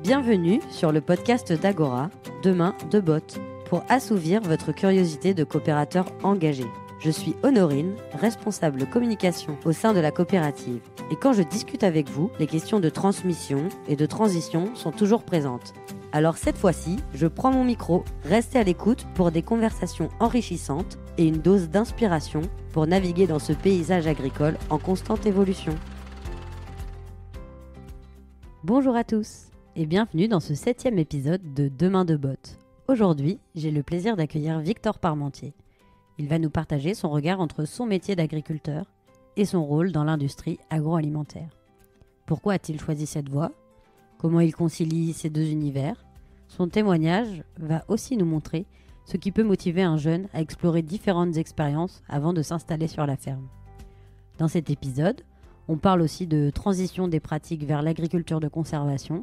Bienvenue sur le podcast d'Agora, Demain de Bottes, pour assouvir votre curiosité de coopérateur engagé. Je suis Honorine, responsable communication au sein de la coopérative. Et quand je discute avec vous, les questions de transmission et de transition sont toujours présentes. Alors cette fois-ci, je prends mon micro, restez à l'écoute pour des conversations enrichissantes et une dose d'inspiration pour naviguer dans ce paysage agricole en constante évolution. Bonjour à tous et bienvenue dans ce 7e épisode de Demain de Bottes. Aujourd'hui, j'ai le plaisir d'accueillir Victor Parmentier. Il va nous partager son regard entre son métier d'agriculteur et son rôle dans l'industrie agroalimentaire. Pourquoi a-t-il choisi cette voie ? Comment il concilie ces deux univers ? Son témoignage va aussi nous montrer ce qui peut motiver un jeune à explorer différentes expériences avant de s'installer sur la ferme. Dans cet épisode, on parle aussi de transition des pratiques vers l'agriculture de conservation.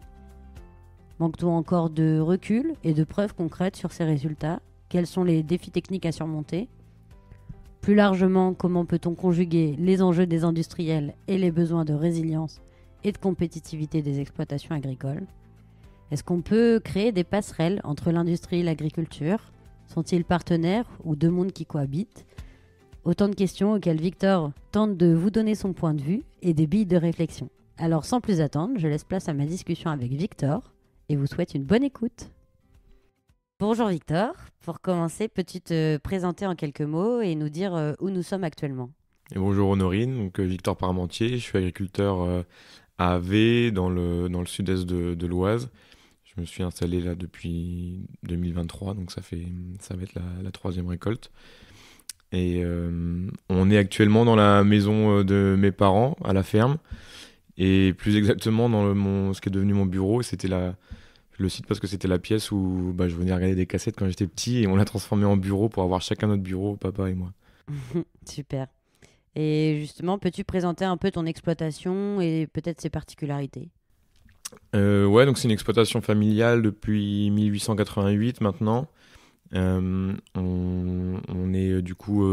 Manque-t-on encore de recul et de preuves concrètes sur ces résultats ? Quels sont les défis techniques à surmonter ? Plus largement, comment peut-on conjuguer les enjeux des industriels et les besoins de résilience et de compétitivité des exploitations agricoles ? Est-ce qu'on peut créer des passerelles entre l'industrie et l'agriculture ? Sont-ils partenaires ou deux mondes qui cohabitent ? Autant de questions auxquelles Victor tente de vous donner son point de vue et des billes de réflexion. Alors sans plus attendre, je laisse place à ma discussion avec Victor et vous souhaite une bonne écoute. Bonjour Victor, pour commencer, peux-tu te présenter en quelques mots et nous dire où nous sommes actuellement ? Et bonjour Honorine, donc Victor Parmentier, je suis agriculteur à Avey dans le sud-est de l'Oise. Je me suis installé là depuis 2023, donc ça va être la troisième récolte. Et on est actuellement dans la maison de mes parents, à la ferme, et plus exactement dans ce qui est devenu mon bureau. Je le cite parce que c'était la pièce où je venais regarder des cassettes quand j'étais petit, et on l'a transformé en bureau pour avoir chacun notre bureau, papa et moi. Super. Et justement, peux-tu présenter un peu ton exploitation et peut-être ses particularités ? Ouais, donc c'est une exploitation familiale depuis 1888 maintenant. On est du coup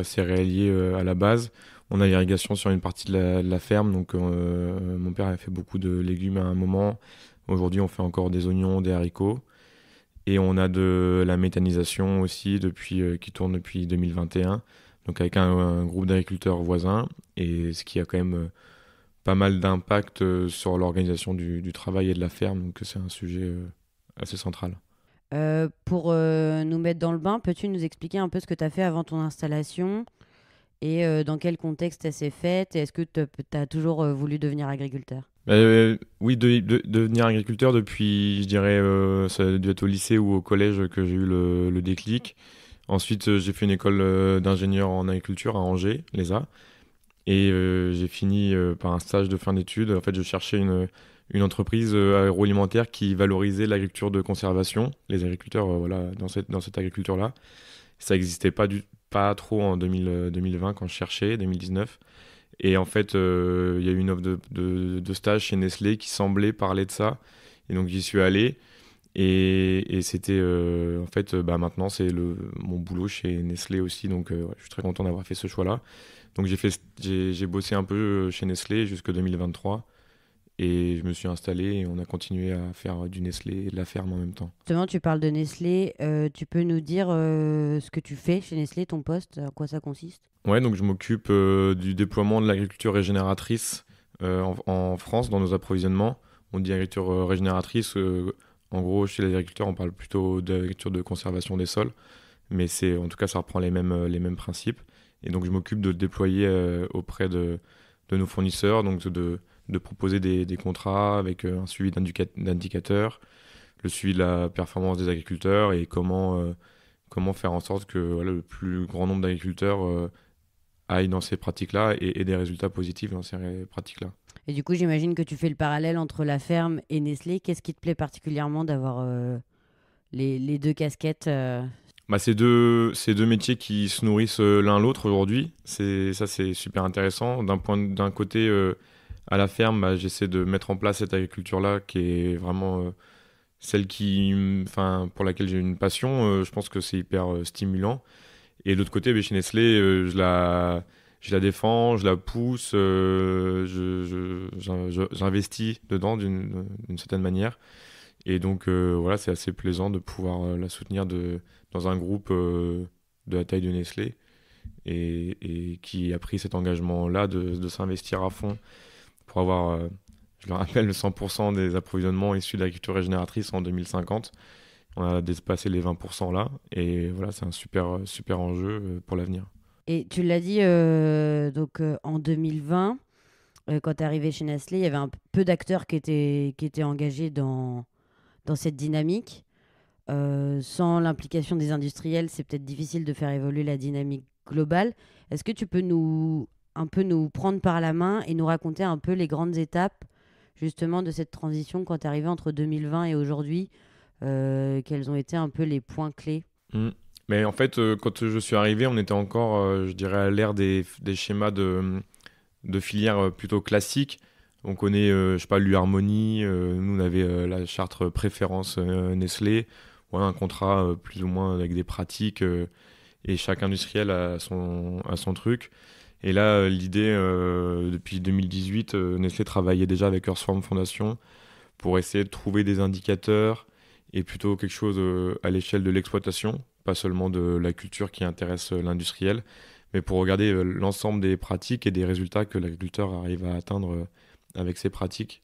céréalier à la base. On a l'irrigation sur une partie de la ferme, donc mon père a fait beaucoup de légumes à un moment. Aujourd'hui, on fait encore des oignons, des haricots. Et on a de la méthanisation aussi qui tourne depuis 2021, donc avec un groupe d'agriculteurs voisins, et ce qui a quand même pas mal d'impact sur l'organisation du travail et de la ferme, donc c'est un sujet assez central. Pour nous mettre dans le bain, peux-tu nous expliquer un peu ce que tu as fait avant ton installation et dans quel contexte elle s'est faite, et est-ce que tu as toujours voulu devenir agriculteur ? Oui, devenir agriculteur depuis, je dirais, ça a dû être au lycée ou au collège que j'ai eu le déclic. Ensuite, j'ai fait une école d'ingénieur en agriculture à Angers, l'ESA. Et j'ai fini par un stage de fin d'études. En fait, je cherchais une entreprise agroalimentaire qui valorisait l'agriculture de conservation. Les agriculteurs, dans cette agriculture-là. Ça n'existait pas trop en 2020 quand je cherchais, 2019. Et en fait, il y a eu une offre de stage chez Nestlé qui semblait parler de ça. Et donc, j'y suis allé. Et c'était, maintenant, c'est mon boulot chez Nestlé aussi. Donc, je suis très content d'avoir fait ce choix-là. Donc, j'ai bossé un peu chez Nestlé jusqu'en 2023. Et je me suis installé et on a continué à faire du Nestlé et de la ferme en même temps. Justement, tu parles de Nestlé. Tu peux nous dire ce que tu fais chez Nestlé, ton poste, à quoi ça consiste ? Ouais, donc je m'occupe du déploiement de l'agriculture régénératrice en France dans nos approvisionnements. On dit agriculture régénératrice. En gros, chez les agriculteurs, on parle plutôt d'agriculture de conservation des sols. Mais en tout cas, ça reprend les mêmes principes. Et donc, je m'occupe de le déployer auprès de nos fournisseurs, donc de proposer des contrats avec un suivi d'indicateurs, le suivi de la performance des agriculteurs et comment faire en sorte que le plus grand nombre d'agriculteurs aillent dans ces pratiques-là et des résultats positifs dans ces pratiques-là. Et du coup, j'imagine que tu fais le parallèle entre la ferme et Nestlé. Qu'est-ce qui te plaît particulièrement d'avoir les deux casquettes C'est deux métiers qui se nourrissent l'un l'autre aujourd'hui. C'est super intéressant. D'un côté, à la ferme, j'essaie de mettre en place cette agriculture-là qui est vraiment celle pour laquelle j'ai une passion. Je pense que c'est hyper stimulant. Et de l'autre côté, chez Nestlé, je la défends, je la pousse, j'investis dedans d'une certaine manière. Et donc voilà, c'est assez plaisant de pouvoir la soutenir dans un groupe de la taille de Nestlé et qui a pris cet engagement-là de s'investir à fond pour avoir, je le rappelle, le 100% des approvisionnements issus de l'agriculture régénératrice en 2050. On a dépassé les 20% là, et voilà, c'est un super enjeu pour l'avenir. Et tu l'as dit, en 2020, quand tu es arrivé chez Nestlé, il y avait un peu d'acteurs qui étaient engagés dans cette dynamique. Sans l'implication des industriels, c'est peut-être difficile de faire évoluer la dynamique globale. Est-ce que tu peux un peu nous prendre par la main et nous raconter un peu les grandes étapes justement de cette transition quand tu es arrivé entre 2020 et aujourd'hui? Quels ont été un peu les points clés? Mm. Mais en fait, quand je suis arrivé, on était encore, je dirais, à l'ère des schémas de filières plutôt classiques. On connaît, je sais pas, l'U-Harmonie, nous on avait la charte préférence Nestlé, voilà, un contrat plus ou moins avec des pratiques, et chaque industriel a son truc. Et là, l'idée, depuis 2018, Nestlé travaillait déjà avec Earthworm Foundation pour essayer de trouver des indicateurs et plutôt quelque chose à l'échelle de l'exploitation, pas seulement de la culture qui intéresse l'industriel, mais pour regarder l'ensemble des pratiques et des résultats que l'agriculteur arrive à atteindre avec ses pratiques.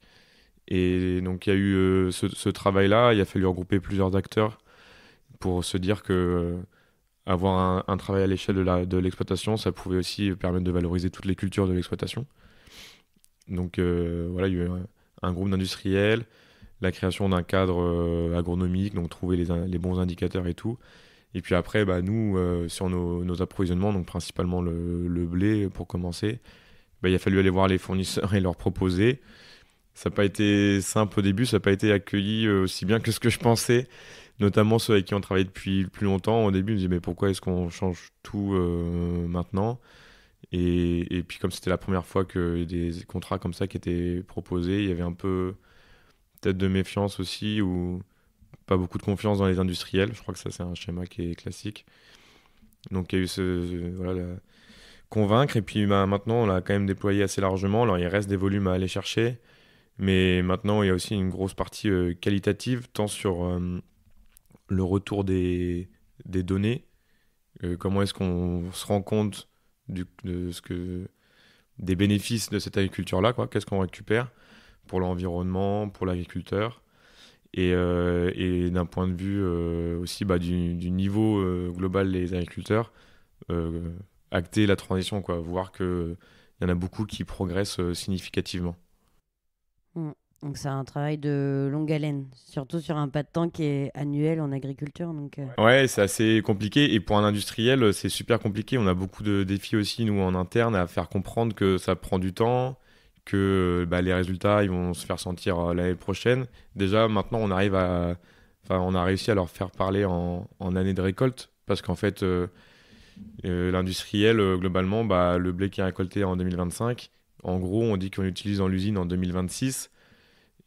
Et donc il y a eu ce travail-là, il a fallu regrouper plusieurs acteurs pour se dire que avoir un travail à l'échelle de l'exploitation, ça pouvait aussi permettre de valoriser toutes les cultures de l'exploitation. Donc voilà, il y a eu un groupe d'industriels, la création d'un cadre agronomique, donc trouver les bons indicateurs et tout. Et puis après, bah, nous, sur nos approvisionnements, donc principalement le blé pour commencer, bah, il a fallu aller voir les fournisseurs et leur proposer. Ça n'a pas été simple au début, ça n'a pas été accueilli aussi bien que ce que je pensais, notamment ceux avec qui on travaillait depuis plus longtemps. Au début, ils me disaient, mais pourquoi est-ce qu'on change tout maintenant? Et puis comme c'était la première fois que des contrats comme ça qui étaient proposés, il y avait un peu peut-être de méfiance aussi, ou pas beaucoup de confiance dans les industriels. Je crois que ça, c'est un schéma qui est classique. Donc il y a eu voilà, convaincre, et puis bah, maintenant on l'a quand même déployé assez largement. Alors il reste des volumes à aller chercher, mais maintenant il y a aussi une grosse partie qualitative, tant sur le retour des données, comment est-ce qu'on se rend compte des bénéfices de cette agriculture-là, quoi. Qu'est-ce qu'on récupère pour l'environnement, pour l'agriculteur, et d'un point de vue aussi bah, du niveau global des agriculteurs, euh, acter la transition, quoi, voir qu'il y en a beaucoup qui progressent significativement. Mm. Donc c'est un travail de longue haleine, surtout sur un pas de temps qui est annuel en agriculture. Ouais, c'est assez compliqué. Et pour un industriel, c'est super compliqué. On a beaucoup de défis aussi, nous, en interne, à faire comprendre que ça prend du temps, que bah, les résultats, ils vont se faire sentir l'année prochaine. Déjà, maintenant, enfin, on a réussi à leur faire parler en année de récolte. Parce qu'en fait, l'industriel, globalement, bah, le blé qui est récolté en 2025, en gros, on dit qu'on l'utilise dans l'usine en 2026.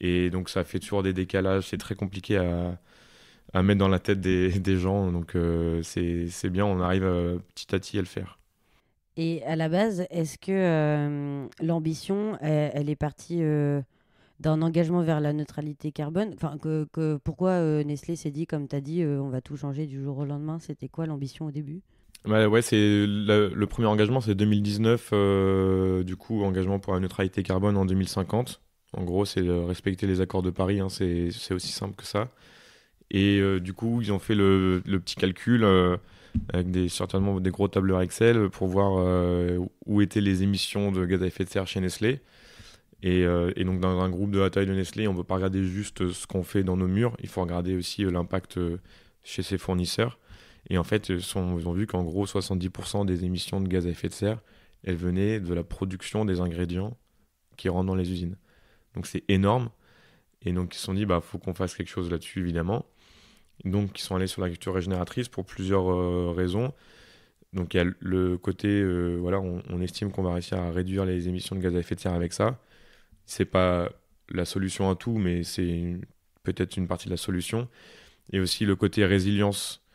Et donc, ça fait toujours des décalages. C'est très compliqué à mettre dans la tête des gens. Donc c'est bien, on arrive petit à petit à le faire. Et à la base, est-ce que l'ambition, elle est partie d'un engagement vers la neutralité carbone? Enfin, pourquoi Nestlé s'est dit, comme tu as dit, on va tout changer du jour au lendemain? C'était quoi l'ambition au début? Bah, ouais, c'est le premier engagement, c'est 2019, du coup, engagement pour la neutralité carbone en 2050. En gros, c'est de respecter les accords de Paris, hein, c'est aussi simple que ça. Et du coup, ils ont fait le petit calcul avec certainement des gros tableurs Excel pour voir où étaient les émissions de gaz à effet de serre chez Nestlé. Et donc, dans un groupe de la taille de Nestlé, on ne peut pas regarder juste ce qu'on fait dans nos murs, il faut regarder aussi l'impact chez ses fournisseurs. Et en fait, ils ont vu qu'en gros, 70% des émissions de gaz à effet de serre, elles venaient de la production des ingrédients qui rentrent dans les usines. Donc, c'est énorme. Et donc, ils se sont dit, bah, faut qu'on fasse quelque chose là-dessus, évidemment. Donc, ils sont allés sur l'agriculture régénératrice pour plusieurs raisons. Donc, il y a le côté, voilà, on estime qu'on va réussir à réduire les émissions de gaz à effet de serre avec ça. C'est pas la solution à tout, mais c'est peut-être une partie de la solution. Et aussi le côté résilience,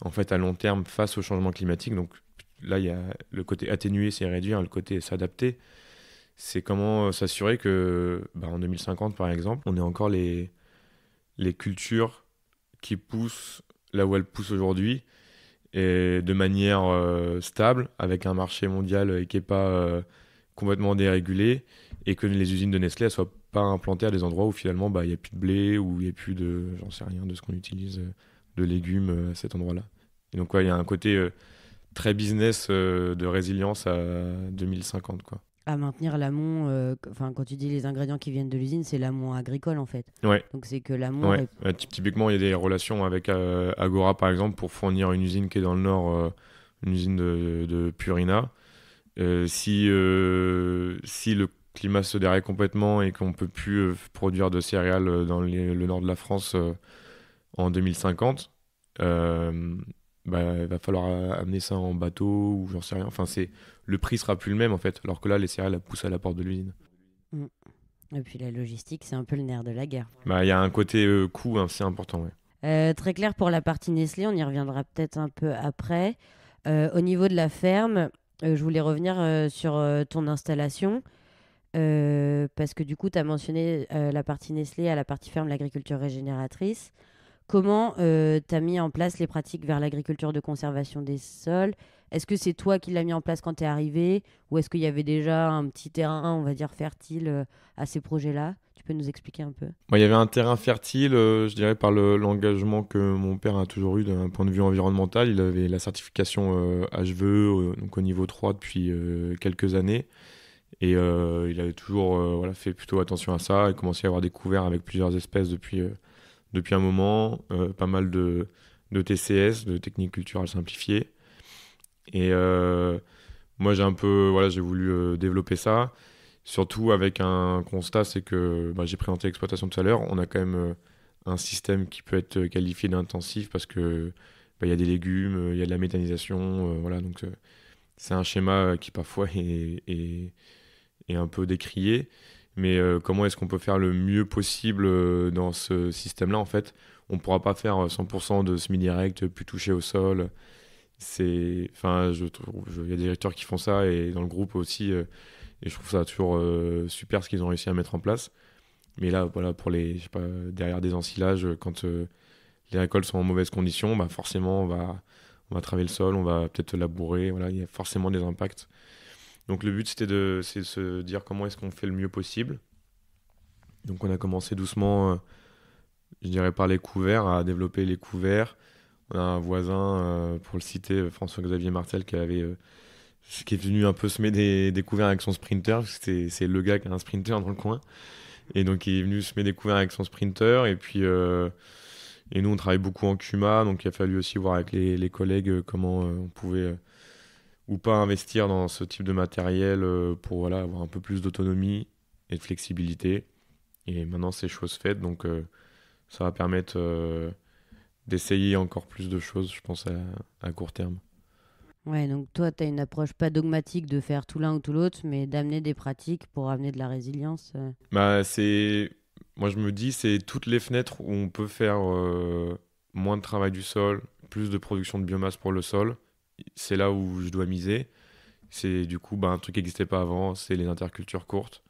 en fait, à long terme face au changement climatique. Donc, là, il y a le côté atténuer, c'est réduire, le côté s'adapter. C'est comment s'assurer que, en 2050, par exemple, on ait encore les cultures qui poussent là où elles poussent aujourd'hui et de manière stable, avec un marché mondial qui n'est pas complètement dérégulé et que les usines de Nestlé ne soient pas implantées à des endroits où finalement il n'y a plus de blé, où il n'y a plus de, j'en sais rien, de ce qu'on utilise, de légumes à cet endroit-là. Et donc, il y a un côté très business de résilience à 2050, quoi. À maintenir l'amont, quand tu dis les ingrédients qui viennent de l'usine, c'est l'amont agricole en fait. Ouais. Donc c'est que l'amont. Ouais. Typiquement, il y a des relations avec Agora, par exemple, pour fournir une usine qui est dans le nord, une usine de Purina. Si le climat se déraille complètement et qu'on ne peut plus produire de céréales dans le nord de la France en 2050, il va falloir amener ça en bateau ou j'en sais rien. Enfin, le prix sera plus le même en fait, alors que là, les céréales elles poussent à la porte de l'usine. Mm. Et puis la logistique, c'est un peu le nerf de la guerre. Il y a un côté coût assez important, ouais. Très clair pour la partie Nestlé, on y reviendra peut-être un peu après. Au niveau de la ferme, je voulais revenir sur ton installation. Parce que du coup, tu as mentionné la partie Nestlé à la partie ferme, l'agriculture régénératrice. Comment tu as mis en place les pratiques vers l'agriculture de conservation des sols? Est-ce que c'est toi qui l'as mis en place quand tu es arrivé? Ou est-ce qu'il y avait déjà un petit terrain, on va dire, fertile à ces projets-là? Tu peux nous expliquer un peu? Il y avait un terrain fertile, je dirais, par l'engagement que mon père a toujours eu d'un point de vue environnemental. Il avait la certification HVE, donc au niveau 3 depuis quelques années. Et il avait toujours fait plutôt attention à ça. Il commençait à avoir des couverts avec plusieurs espèces depuis un moment. Pas mal de TCS, de techniques culturales simplifiées. Et moi, j'ai voulu développer ça. Surtout avec un constat, c'est que j'ai présenté l'exploitation tout à l'heure. On a quand même un système qui peut être qualifié d'intensif parce que il y a des légumes, il y a de la méthanisation, voilà. Donc c'est un schéma qui parfois est un peu décrié. Mais comment est-ce qu'on peut faire le mieux possible dans ce système-là? En fait, on ne pourra pas faire 100% de semi-direct, plus touché au sol. Il y a des directeurs qui font ça et dans le groupe aussi. Et je trouve ça toujours super ce qu'ils ont réussi à mettre en place. Mais là, voilà, je sais pas, derrière des ensilages, quand les récoltes sont en mauvaise condition, forcément, on va travailler le sol, on va peut-être labourer. Voilà, il y a forcément des impacts. Donc le but, c'est de se dire comment est-ce qu'on fait le mieux possible. Donc on a commencé doucement, je dirais par les couverts, à développer les couverts. On a un voisin, pour le citer, François-Xavier Martel, qui est venu un peu semer des couverts avec son sprinter, parce que c'est le gars qui a un sprinter dans le coin. Et donc il est venu semer des couverts avec son sprinter. Et puis et nous, on travaille beaucoup en CUMA, donc il a fallu aussi voir avec les collègues comment on pouvait ou pas investir dans ce type de matériel pour avoir un peu plus d'autonomie et de flexibilité. Et maintenant, c'est chose faite, donc ça va permettre d'essayer encore plus de choses, je pense, à court terme. Ouais, donc toi, tu as une approche pas dogmatique de faire tout l'un ou tout l'autre, mais d'amener des pratiques pour amener de la résilience. Moi, je me dis, c'est toutes les fenêtres où on peut faire moins de travail du sol, plus de production de biomasse pour le sol. C'est là où je dois miser. C'est du coup un truc qui n'existait pas avant, c'est les intercultures courtes.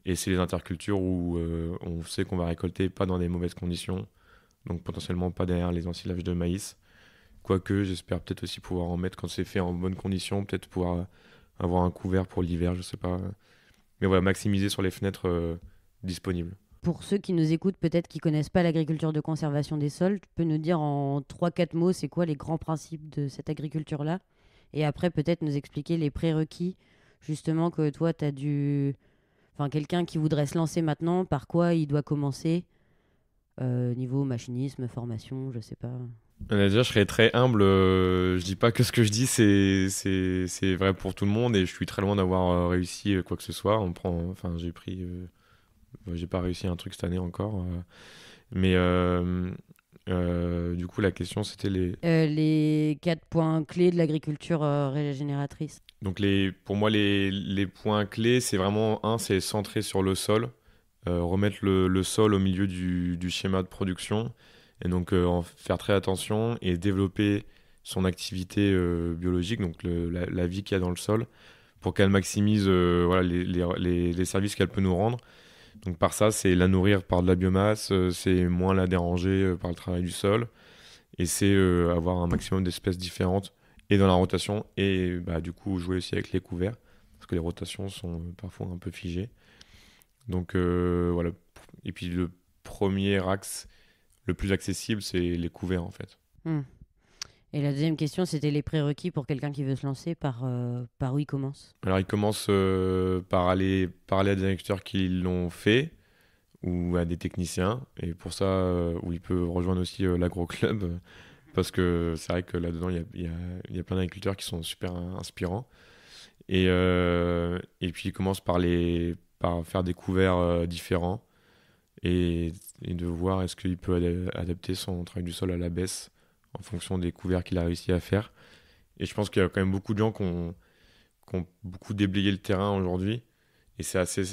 Et c'est les intercultures où on sait qu'on va récolter pas dans des mauvaises conditions, donc potentiellement pas derrière les ensilages de maïs. Quoique, j'espère peut-être aussi pouvoir en mettre quand c'est fait en bonnes conditions, peut-être pouvoir avoir un couvert pour l'hiver, je sais pas. Mais voilà, maximiser sur les fenêtres disponibles. Pour ceux qui nous écoutent, peut-être qui connaissent pas l'agriculture de conservation des sols, tu peux nous dire en 3-4 mots, c'est quoi les grands principes de cette agriculture-là? Et après, peut-être nous expliquer les prérequis, justement, que toi, tu as dû... Enfin, quelqu'un qui voudrait se lancer maintenant, par quoi il doit commencer? Niveau machinisme, formation, je sais pas. Déjà, je serais très humble. Je dis pas que ce que je dis, c'est vrai pour tout le monde et je suis très loin d'avoir réussi quoi que ce soit. J'ai pas réussi un truc cette année encore. Mais du coup, la question, c'était Les 4 points clés de l'agriculture régénératrice. Donc pour moi, les points clés, c'est vraiment, c'est centrer sur le sol, remettre le sol au milieu du schéma de production, et donc en faire très attention et développer son activité biologique, donc la vie qu'il y a dans le sol, pour qu'elle maximise voilà, les services qu'elle peut nous rendre. Donc par ça, c'est la nourrir par de la biomasse, c'est moins la déranger par le travail du sol, et c'est avoir un maximum d'espèces différentes et dans la rotation, et bah, du coup jouer aussi avec les couverts, parce que les rotations sont parfois un peu figées. Donc voilà. Et puis le premier axe, le plus accessible, c'est les couverts en fait. Hmm. Et la deuxième question, c'était les prérequis pour quelqu'un qui veut se lancer, par où il commence? Alors il commence par aller parler à des agriculteurs qui l'ont fait, ou à des techniciens, et pour ça, où il peut rejoindre aussi l'agro-club, parce que c'est vrai que là-dedans, il y a plein d'agriculteurs qui sont super inspirants. Et puis il commence par faire des couverts différents, et de voir est-ce qu'il peut adapter son travail du sol à la baisse en fonction des couverts qu'il a réussi à faire. Et je pense qu'il y a quand même beaucoup de gens qui ont beaucoup déblayé le terrain aujourd'hui. Et c'est assez,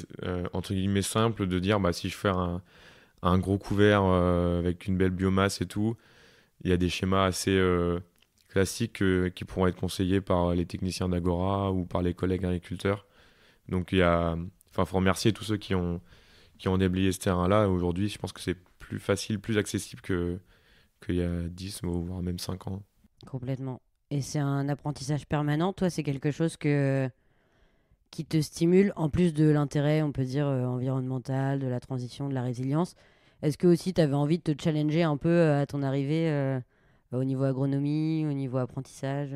entre guillemets, simple de dire, bah, si je fais un gros couvert avec une belle biomasse et tout, il y a des schémas assez classiques qui pourront être conseillés par les techniciens d'Agora ou par les collègues agriculteurs. Donc faut remercier tous ceux qui ont déblayé ce terrain-là. Aujourd'hui, je pense que c'est plus facile, plus accessible qu'il y a 10 ou voire même 5 ans. Complètement. Et c'est un apprentissage permanent. Toi, c'est quelque chose qui te stimule, en plus de l'intérêt, on peut dire, environnemental, de la transition, de la résilience. Est-ce que aussi tu avais envie de te challenger un peu à ton arrivée au niveau agronomie, au niveau apprentissage?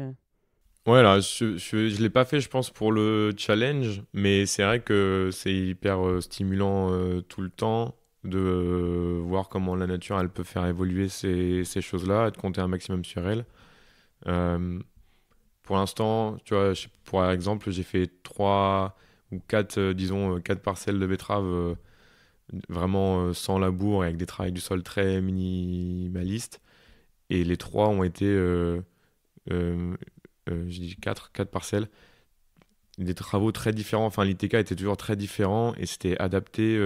Ouais, là, je l'ai pas fait, je pense, pour le challenge, mais c'est vrai que c'est hyper stimulant tout le temps de voir comment la nature, elle peut faire évoluer ces choses-là et de compter un maximum sur elle. Euh, pour l'instant, tu vois, pour exemple, j'ai fait 3 ou 4, disons, 4 parcelles de betteraves vraiment sans labour et avec des travails du sol très minimalistes. Et les 3 ont été, euh, je dis 4 parcelles, des travaux très différents. Enfin, l'ITK était toujours très différent et c'était adapté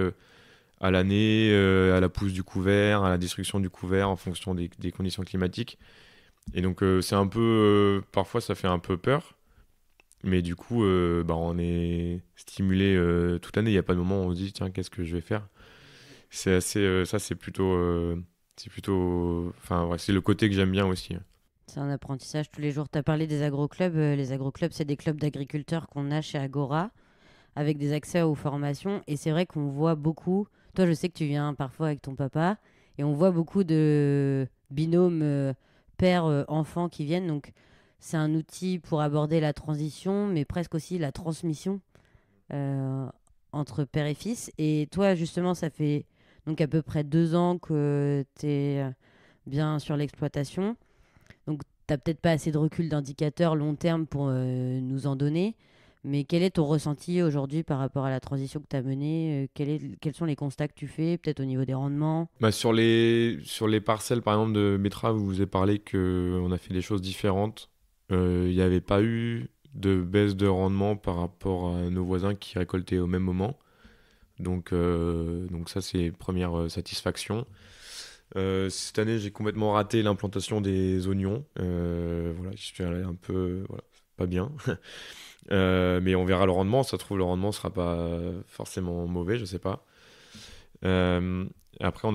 à l'année, à la pousse du couvert, à la destruction du couvert en fonction des conditions climatiques. Et donc, c'est un peu, parfois, ça fait un peu peur. Mais du coup, bah, on est stimulé toute l'année. Il n'y a pas de moment où on se dit, tiens, qu'est-ce que je vais faire? C'est assez, ça, enfin, ouais, c'est le côté que j'aime bien aussi. C'est un apprentissage tous les jours. Tu as parlé des agroclubs. Les agroclubs, c'est des clubs d'agriculteurs qu'on a chez Agora, avec des accès aux formations. Et c'est vrai qu'on voit beaucoup. Toi, je sais que tu viens parfois avec ton papa, et on voit beaucoup de binômes père-enfant qui viennent. Donc, c'est un outil pour aborder la transition, mais presque aussi la transmission euh, entre père et fils. Et toi, justement, ça fait donc à peu près 2 ans que tu es bien sur l'exploitation. Donc, tu n'as peut-être pas assez de recul d'indicateur long terme pour nous en donner. Mais quel est ton ressenti aujourd'hui par rapport à la transition que tu as menée? Quels sont les constats que tu fais, peut-être au niveau des rendements? Bah, sur les parcelles, par exemple, de betteraves, vous vous avez parlé qu'on a fait des choses différentes. Il n'y avait pas eu de baisse de rendement par rapport à nos voisins qui récoltaient au même moment. Donc ça, c'est première satisfaction. Cette année, j'ai complètement raté l'implantation des oignons. Voilà, je suis allé un peu, voilà, pas bien. Mais on verra le rendement. Ça se trouve, le rendement sera pas forcément mauvais, je sais pas. Euh, Après,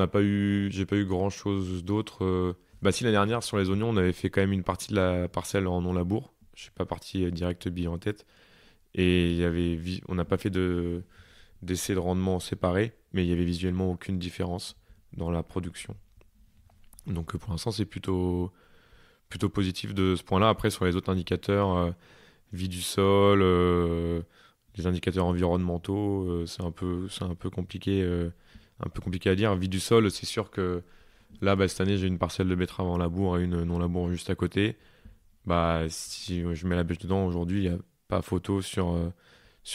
j'ai pas eu grand-chose d'autre. Bah si, l'année dernière, sur les oignons, on avait fait quand même une partie de la parcelle en non-labour. Je suis pas parti direct bille en tête. Et on n'a pas fait d'essai de rendement séparé, mais il y avait visuellement aucune différence dans la production. Donc pour l'instant, c'est plutôt positif de ce point-là. Après, sur les autres indicateurs, vie du sol, les indicateurs environnementaux, c'est un peu compliqué à dire. Vie du sol, c'est sûr que là, bah, cette année, j'ai une parcelle de betterave en labour et une non labour juste à côté. Bah, si je mets la bêche dedans aujourd'hui, il n'y a pas photo sur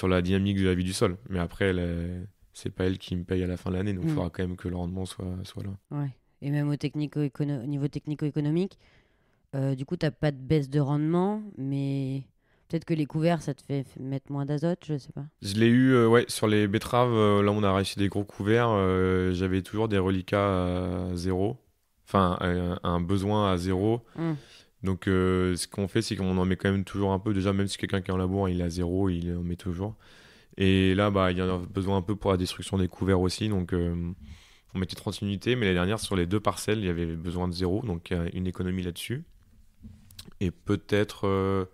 la dynamique de la vie du sol. Mais après, c'est pas elle qui me paye à la fin de l'année, donc il Hmm. faudra quand même que le rendement soit là. Ouais. Et même au niveau technico-économique, du coup, tu n'as pas de baisse de rendement, mais peut-être que les couverts, ça te fait mettre moins d'azote, je sais pas. Je l'ai eu ouais, sur les betteraves, là on a réussi des gros couverts, j'avais toujours des reliquats à zéro, enfin un besoin à zéro. Hmm. Donc, ce qu'on fait, c'est qu'on en met quand même toujours un peu. Déjà, même si quelqu'un qui est en labour, il est à zéro, il en met toujours. Et là, bah, il y en a besoin un peu pour la destruction des couverts aussi. Donc, on mettait 30 unités, mais la dernière, sur les 2 parcelles, il y avait besoin de zéro. Donc, il y a une économie là-dessus. Et peut-être,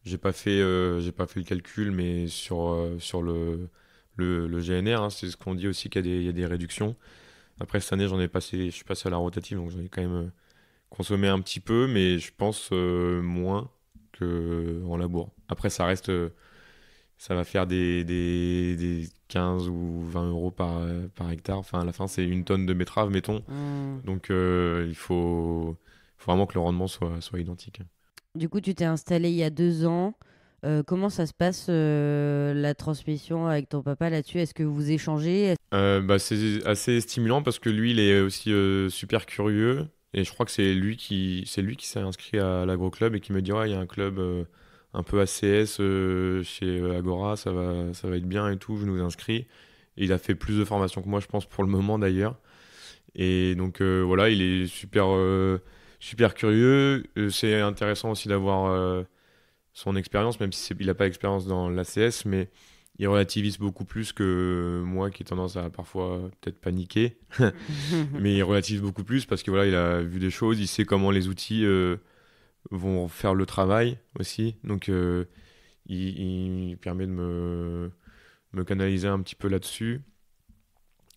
j'ai pas fait le calcul, mais sur le GNR, hein, c'est ce qu'on dit aussi qu'il y a des réductions. Après, cette année, je suis passé à la rotative, donc j'en ai quand même consommé un petit peu, mais je pense moins qu'en labour. Après, ça va faire des 15 ou 20 euros par hectare. Enfin, à la fin, c'est une tonne de betterave, mettons. Hmm. Donc, faut vraiment que le rendement soit identique. Du coup, tu t'es installé il y a 2 ans. Comment ça se passe la transmission avec ton papa là-dessus? Est-ce que vous échangez? Bah, c'est assez stimulant parce que lui, il est aussi super curieux. Et je crois que c'est lui qui s'est inscrit à l'agro-club et qui me dit, ouais, il y a un club un peu ACS chez Agora, ça va être bien et tout, je nous inscris. Et il a fait plus de formations que moi, je pense, pour le moment d'ailleurs. Et donc voilà, il est super curieux. C'est intéressant aussi d'avoir son expérience, même si il n'a pas d'expérience dans l'ACS, mais il relativise beaucoup plus que moi qui ai tendance à parfois peut-être paniquer. Mais il relativise beaucoup plus parce que voilà, il a vu des choses, il sait comment les outils vont faire le travail aussi. Donc il permet de me canaliser un petit peu là-dessus.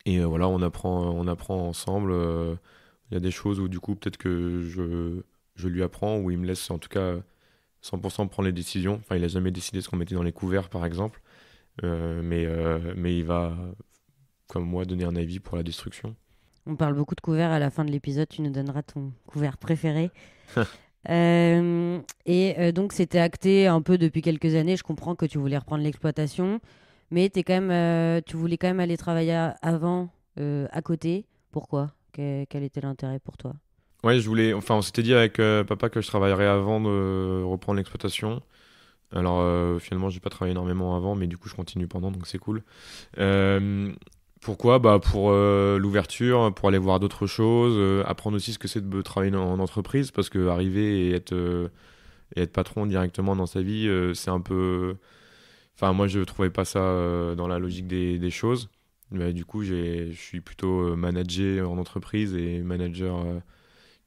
Et voilà, on apprend ensemble. Il y a des choses où du coup peut-être que je lui apprends, où il me laisse en tout cas 100% prendre les décisions. Enfin, il a jamais décidé ce qu'on mettait dans les couverts, par exemple. Mais il va, comme moi, donner un avis pour la destruction. On parle beaucoup de couverts à la fin de l'épisode. Tu nous donneras ton couvert préféré. Donc, c'était acté un peu depuis quelques années. Je comprends que tu voulais reprendre l'exploitation, mais tu voulais quand même aller travailler avant, à côté. Pourquoi? Quel était l'intérêt pour toi? Ouais, enfin, on s'était dit avec papa que je travaillerais avant de reprendre l'exploitation. Alors, finalement, j'ai pas travaillé énormément avant, mais du coup, je continue pendant, donc c'est cool. Euh, Pourquoi? Bah, pour l'ouverture, pour aller voir d'autres choses, apprendre aussi ce que c'est de travailler en entreprise, parce que arriver et être patron directement dans sa vie, c'est un peu. Enfin, moi, je trouvais pas ça dans la logique des choses. Mais du coup, je suis plutôt manager en entreprise et manager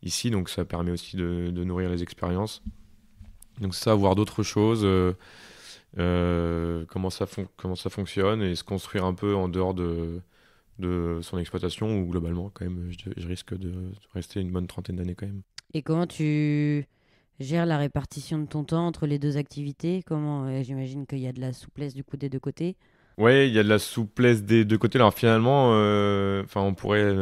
ici, donc ça permet aussi de nourrir les expériences. Donc c'est ça, voir d'autres choses, comment ça fonctionne et se construire un peu en dehors de son exploitation où globalement, quand même, je risque de rester une bonne trentaine d'années quand même. Et comment tu gères la répartition de ton temps entre les deux activités? J'imagine qu'il y a de la souplesse du coup des deux côtés. Ouais, il y a de la souplesse des deux côtés. Alors finalement, enfin, on pourrait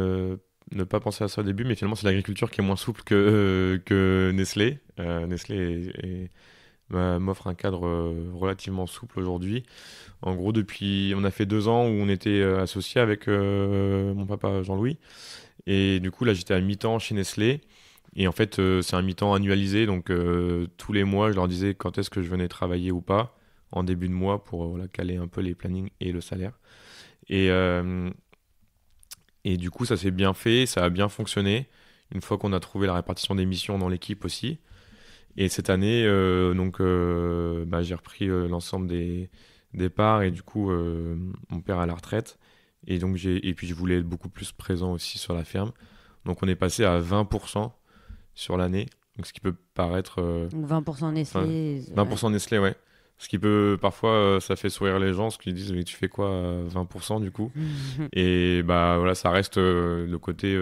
ne pas penser à ça au début, mais finalement, c'est l'agriculture qui est moins souple que Nestlé. Nestlé m'offre un cadre relativement souple aujourd'hui. En gros, on a fait 2 ans où on était associés avec mon papa Jean-Louis. Et du coup, là, j'étais à mi-temps chez Nestlé. Et en fait, c'est un mi-temps annualisé. Donc, tous les mois, je leur disais quand est-ce que je venais travailler ou pas en début de mois pour voilà, caler un peu les plannings et le salaire. Et, euh, et du coup, ça s'est bien fait, ça a bien fonctionné. Une fois qu'on a trouvé la répartition des missions dans l'équipe aussi. Et cette année, bah, j'ai repris l'ensemble des parts et du coup, mon père est à la retraite. Et puis, je voulais être beaucoup plus présent aussi sur la ferme. Donc, on est passé à 20% sur l'année. Donc, ce qui peut paraître. Donc 20% Enfin, Nestlé. Ouais. 20% Nestlé, ouais. Ce qui peut, parfois, ça fait sourire les gens, parce qu'ils disent, mais tu fais quoi à 20% du coup? Et bah voilà, ça reste le côté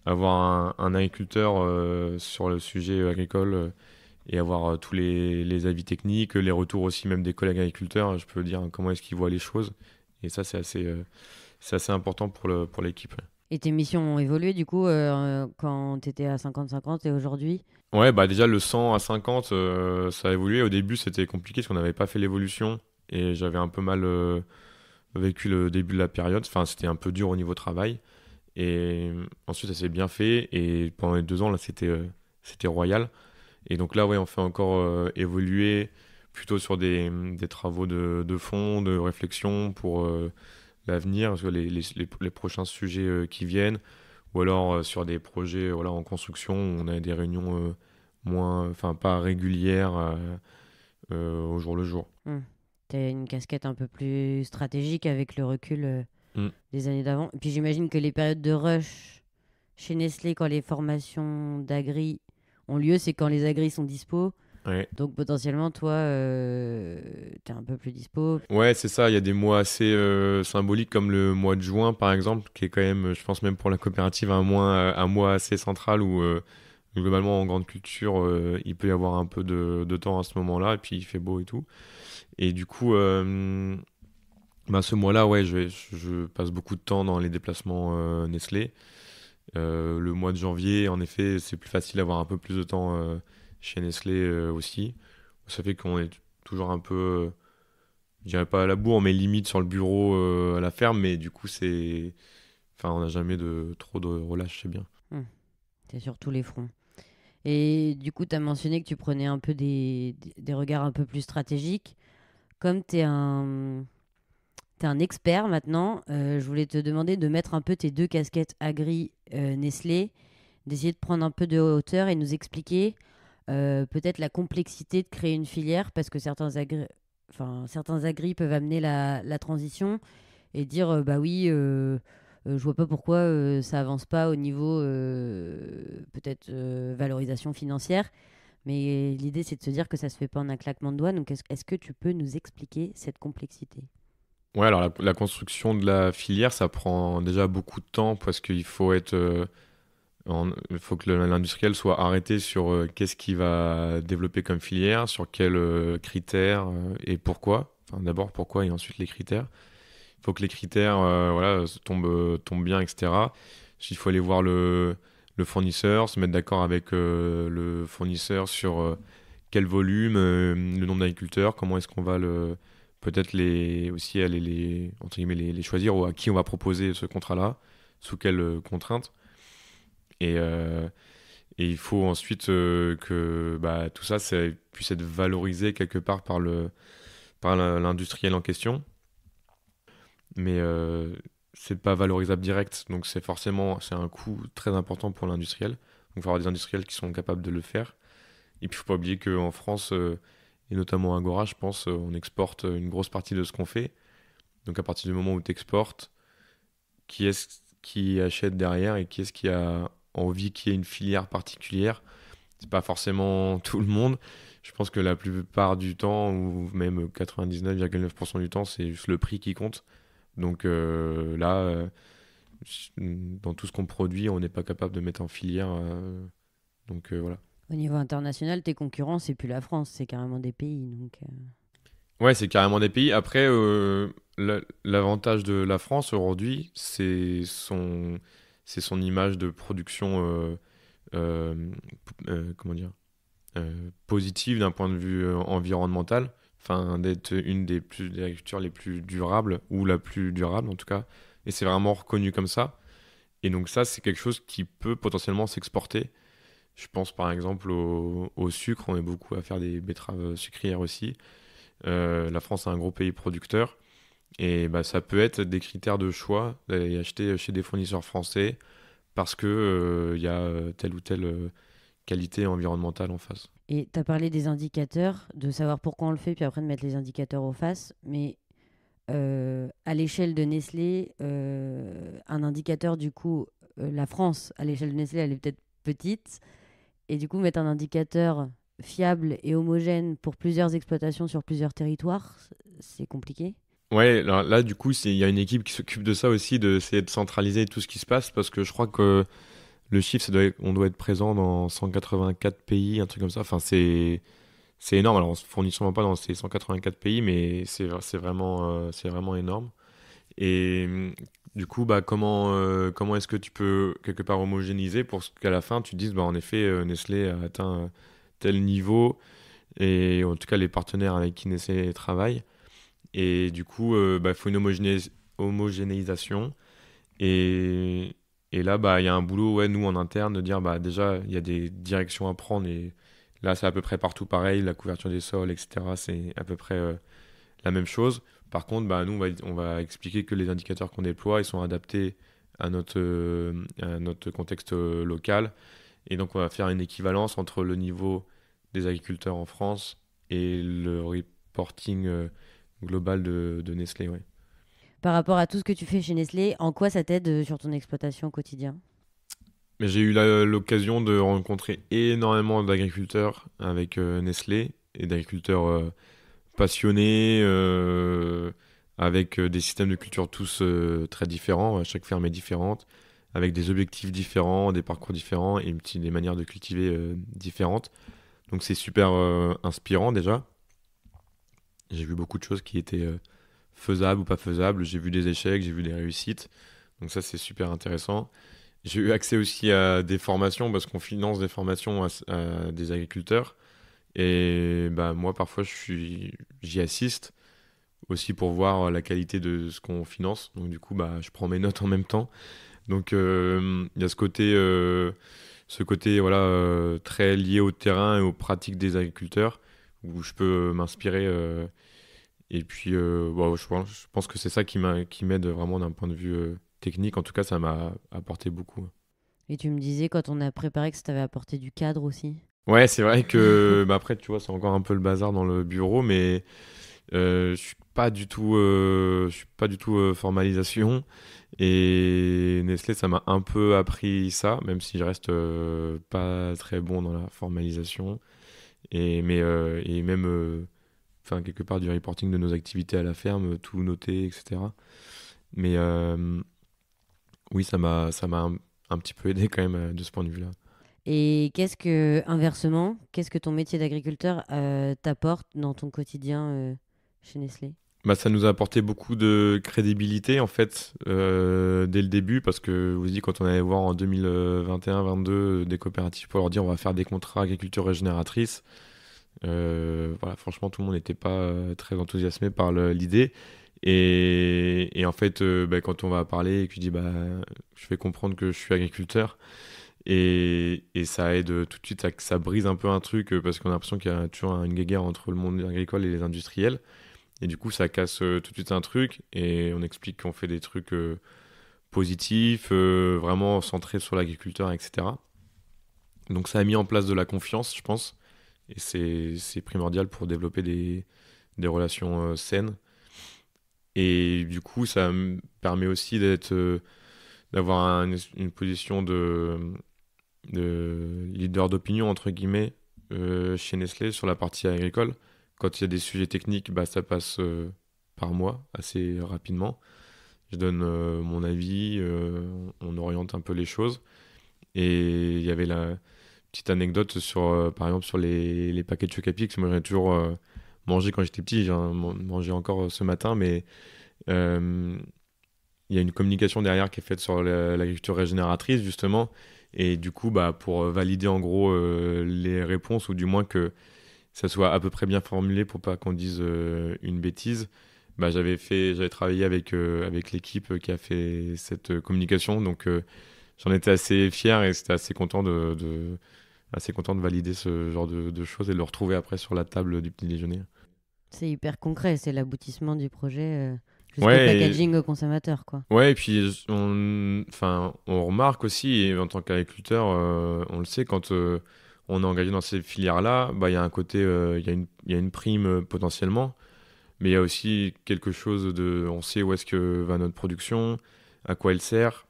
avoir un agriculteur sur le sujet agricole et avoir tous les avis techniques, les retours aussi même des collègues agriculteurs. Je peux dire comment est-ce qu'ils voient les choses. Et ça, c'est assez important pour l'équipe. Et tes missions ont évolué du coup quand tu étais à 50-50 et aujourd'hui? Ouais, bah déjà le 100 à 50, ça a évolué. Au début, c'était compliqué parce qu'on n'avait pas fait l'évolution et j'avais un peu mal vécu le début de la période. Enfin, c'était un peu dur au niveau travail. Et ensuite, ça s'est bien fait. Et pendant les 2 ans, là, c'était royal. Et donc là, ouais, on fait encore évoluer plutôt sur des travaux de fond, de réflexion pour l'avenir, sur les prochains sujets qui viennent, ou alors sur des projets voilà, en construction, où on a des réunions enfin pas régulière au jour le jour. T'as une casquette un peu plus stratégique avec le recul Mm. des années d'avant. Et puis j'imagine que les périodes de rush chez Nestlé, quand les formations d'agri ont lieu, c'est quand les agris sont dispo. Ouais. Donc potentiellement, toi, t'es un peu plus dispo. Ouais, c'est ça. Il y a des mois assez symboliques comme le mois de juin, par exemple, qui est quand même, je pense même pour la coopérative, un mois assez central où globalement en grande culture, il peut y avoir un peu de temps à ce moment-là, et puis il fait beau et tout. Et du coup, ce mois-là, ouais, je passe beaucoup de temps dans les déplacements Nestlé. Le mois de janvier, en effet, c'est plus facile d'avoir un peu plus de temps chez Nestlé aussi. Ça fait qu'on est toujours un peu, je dirais pas à la bourre, mais limite sur le bureau à la ferme. Mais du coup, enfin, on n'a jamais trop de relâche, c'est bien. T'es sur tous les fronts. Et du coup, tu as mentionné que tu prenais un peu des regards un peu plus stratégiques. Comme t'es un expert maintenant, je voulais te demander de mettre un peu tes deux casquettes Agri Nestlé, d'essayer de prendre un peu de hauteur et nous expliquer peut-être la complexité de créer une filière parce que certains agris peuvent amener la transition et dire bah oui, je vois pas pourquoi ça avance pas au niveau peut-être valorisation financière. Mais l'idée, c'est de se dire que ça se fait pas en un claquement de doigts. Donc, est-ce que tu peux nous expliquer cette complexité? Ouais, alors la construction de la filière, ça prend déjà beaucoup de temps parce qu'il faut être il faut que l'industriel soit arrêté sur qu'est-ce qu'il va développer comme filière, sur quels critères et pourquoi. Enfin, d'abord pourquoi et ensuite les critères. Il faut que les critères voilà, tombent bien, etc. Il faut aller voir le fournisseur, se mettre d'accord avec le fournisseur sur quel volume, le nombre d'agriculteurs, comment est-ce qu'on va peut-être aussi aller entre guillemets, les choisir ou à qui on va proposer ce contrat-là, sous quelles contraintes. Et, euh, et il faut ensuite que tout ça, puisse être valorisé quelque part par l'industriel en question. Mais c'est pas valorisable direct, donc c'est un coût très important pour l'industriel. Donc il faut avoir des industriels qui sont capables de le faire. Et puis il faut pas oublier qu'en France, et notamment à Agora, je pense, on exporte une grosse partie de ce qu'on fait. Donc à partir du moment où tu exportes, qui est-ce qui achète derrière et qui est-ce qui a envie qu'il y ait une filière particulière? C'est pas forcément tout le monde. Je pense que la plupart du temps, ou même 99,9% du temps, c'est juste le prix qui compte. Donc là, dans tout ce qu'on produit, on n'est pas capable de mettre en filière. Donc voilà. Au niveau international, tes concurrents, c'est plus la France, c'est carrément des pays. Donc, Ouais, c'est carrément des pays. Après, l'avantage de la France aujourd'hui, c'est son image de production, euh, comment dire, positive d'un point de vue environnemental. Enfin, d'être une des agricultures les plus durables, ou la plus durable en tout cas. Et c'est vraiment reconnu comme ça. Et donc ça, c'est quelque chose qui peut potentiellement s'exporter. Je pense par exemple au sucre, on est beaucoup à faire des betteraves sucrières aussi. La France est un gros pays producteur et ça peut être des critères de choix d'aller acheter chez des fournisseurs français parce que il y a telle ou telle qualité environnementale en face. et tu as parlé des indicateurs, de savoir pourquoi on le fait, puis après de mettre les indicateurs aux faces. Mais à l'échelle de Nestlé, un indicateur, du coup, la France, à l'échelle de Nestlé, elle est peut-être petite. Et du coup, mettre un indicateur fiable et homogène pour plusieurs exploitations sur plusieurs territoires, c'est compliqué. Ouais, là, du coup, il y a une équipe qui s'occupe de ça aussi, d'essayer de centraliser tout ce qui se passe parce que je crois que le chiffre, on doit être présent dans 184 pays, un truc comme ça. Enfin, c'est énorme. Alors, on se fournit sûrement pas dans ces 184 pays, mais c'est vraiment énorme. Et du coup, comment est-ce que tu peux quelque part homogénéiser pour qu'à la fin, tu te dises, en effet, Nestlé a atteint tel niveau, et en tout cas, les partenaires avec qui Nestlé travaille. Et du coup, il faut une homogénéisation. Et là, il y a un boulot, ouais, nous, en interne, de dire, déjà, il y a des directions à prendre. Et là, c'est à peu près partout pareil. La couverture des sols, etc., c'est à peu près la même chose. Par contre, nous, on va expliquer que les indicateurs qu'on déploie, ils sont adaptés à notre contexte local. Et donc, on va faire une équivalence entre le niveau des agriculteurs en France et le reporting global de Nestlé. Ouais. Par rapport à tout ce que tu fais chez Nestlé, en quoi ça t'aide sur ton exploitation au quotidien? Mais j'ai eu l'occasion de rencontrer énormément d'agriculteurs avec Nestlé et d'agriculteurs passionnés, avec des systèmes de culture tous très différents. Chaque ferme est différente, avec des objectifs différents, des parcours différents et des manières de cultiver différentes. Donc c'est super inspirant déjà. J'ai vu beaucoup de choses qui étaient faisables ou pas faisables. J'ai vu des échecs, j'ai vu des réussites. Donc ça, c'est super intéressant. J'ai eu accès aussi à des formations parce qu'on finance des formations à des agriculteurs. Et bah, moi, parfois, j'y assiste aussi pour voir la qualité de ce qu'on finance. Donc du coup, bah, je prends mes notes en même temps. Donc il y a ce côté voilà, très lié au terrain et aux pratiques des agriculteurs où je peux m'inspirer. Et puis, bon, je pense que c'est ça qui m'aide vraiment d'un point de vue technique. En tout cas, ça m'a apporté beaucoup. Et tu me disais quand on a préparé que ça t'avait apporté du cadre aussi. Ouais, c'est vrai que bah après, tu vois, c'est encore un peu le bazar dans le bureau, mais je suis pas du tout formalisation. Et Nestlé, ça m'a un peu appris ça, même si je reste pas très bon dans la formalisation. Et même, enfin, quelque part du reporting de nos activités à la ferme, tout noter, etc. Mais oui, ça m'a un petit peu aidé quand même de ce point de vue-là. Et inversement, qu'est-ce que ton métier d'agriculteur t'apporte dans ton quotidien chez Nestlé? Bah, ça nous a apporté beaucoup de crédibilité en fait dès le début parce que je vous dis quand on allait voir en 2021-22 des coopératives pour leur dire on va faire des contrats agriculture régénératrice, voilà, franchement tout le monde n'était pas très enthousiasmé par l'idée et en fait bah, quand on va parler et que je dis bah je fais comprendre que je suis agriculteur et ça aide tout de suite ça brise un peu un truc parce qu'on a l'impression qu'il y a toujours une guéguerre entre le monde agricole et les industriels. Et du coup, ça casse tout de suite un truc et on explique qu'on fait des trucs positifs, vraiment centrés sur l'agriculteur, etc. Donc ça a mis en place de la confiance, je pense, et c'est primordial pour développer des relations saines. Et du coup, ça me permet aussi d'avoir une position de leader d'opinion, entre guillemets, chez Nestlé sur la partie agricole. Quand il y a des sujets techniques, bah, ça passe par moi assez rapidement. Je donne mon avis, on oriente un peu les choses. Et il y avait la petite anecdote sur, par exemple, sur les paquets de Choc-A-Pic, que moi j'en ai toujours mangé quand j'étais petit, j'en mangé encore ce matin, mais euh, il y a une communication derrière qui est faite sur l'agriculture régénératrice, justement. Et du coup, bah, pour valider en gros les réponses, ou du moins que ça soit à peu près bien formulé pour pas qu'on dise une bêtise, bah, j'avais travaillé avec l'équipe qui a fait cette communication. Donc j'en étais assez fier et c'était assez content de valider ce genre de choses et de le retrouver après sur la table du petit déjeuner. C'est hyper concret, c'est l'aboutissement du projet jusqu'au Ouais, packaging au consommateur, quoi. ouais, et puis enfin, on remarque aussi, et en tant qu'agriculteur, on le sait, quand on est engagé dans ces filières-là, bah, il y a un côté, il y a une prime potentiellement, mais il y a aussi quelque chose on sait où est-ce que va notre production, à quoi elle sert,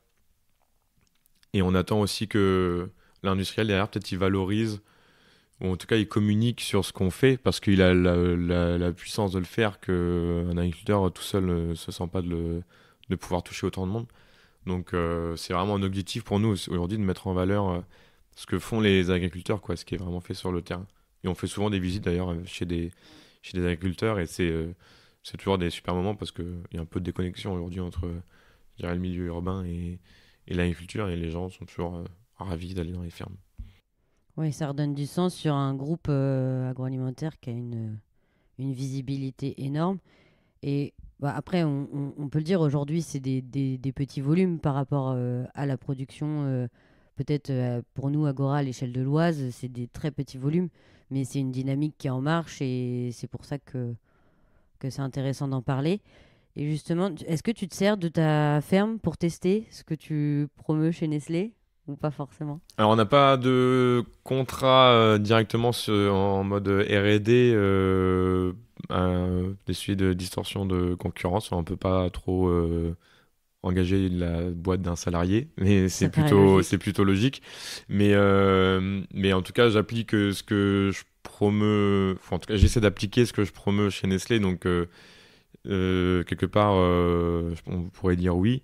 et on attend aussi que l'industriel derrière, peut-être, il valorise, ou en tout cas, il communique sur ce qu'on fait, parce qu'il a la puissance de le faire, qu'un agriculteur tout seul ne se sent pas de pouvoir toucher autant de monde. Donc c'est vraiment un objectif pour nous aujourd'hui de mettre en valeur ce que font les agriculteurs, quoi, ce qui est vraiment fait sur le terrain. Et on fait souvent des visites d'ailleurs chez des agriculteurs et c'est toujours des super moments parce qu'il y a un peu de déconnexion aujourd'hui entre je dirais, le milieu urbain et l'agriculture et les gens sont toujours ravis d'aller dans les fermes. Oui, ça redonne du sens sur un groupe agroalimentaire qui a une visibilité énorme. Et bah, après, on peut le dire, aujourd'hui, c'est des petits volumes par rapport à la production. Peut-être pour nous, Agora, à l'échelle de l'Oise, c'est des très petits volumes, mais c'est une dynamique qui est en marche et c'est pour ça que c'est intéressant d'en parler. Et justement, est-ce que tu te sers de ta ferme pour tester ce que tu promeus chez Nestlé? ou pas forcément? Alors, on n'a pas de contrat directement en mode R&D des sujets de distorsion de concurrence. On ne peut pas trop engager la boîte d'un salarié, mais Ça paraît logique. c'est plutôt logique. Mais en tout cas, j'applique ce que je promeux, enfin, en tout cas, j'essaie d'appliquer ce que je promeux chez Nestlé. Donc, quelque part, on pourrait dire oui.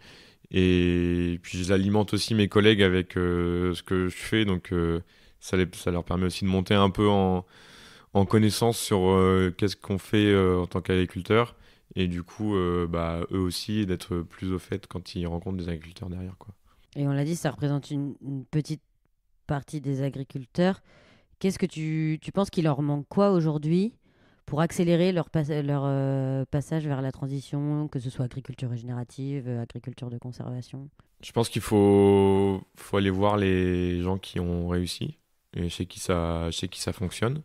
Et puis j'alimente aussi mes collègues avec ce que je fais, donc ça leur permet aussi de monter un peu en connaissance sur qu'est-ce qu'on fait en tant qu'agriculteur. Et du coup, bah, eux aussi, d'être plus au fait quand ils rencontrent des agriculteurs derrière, quoi. Et on l'a dit, ça représente une petite partie des agriculteurs. Qu'est-ce que tu penses qu'il leur manque quoi aujourd'hui pour accélérer leur passage vers la transition, que ce soit agriculture régénérative, agriculture de conservation? Je pense faut aller voir les gens qui ont réussi et chez qui ça fonctionne.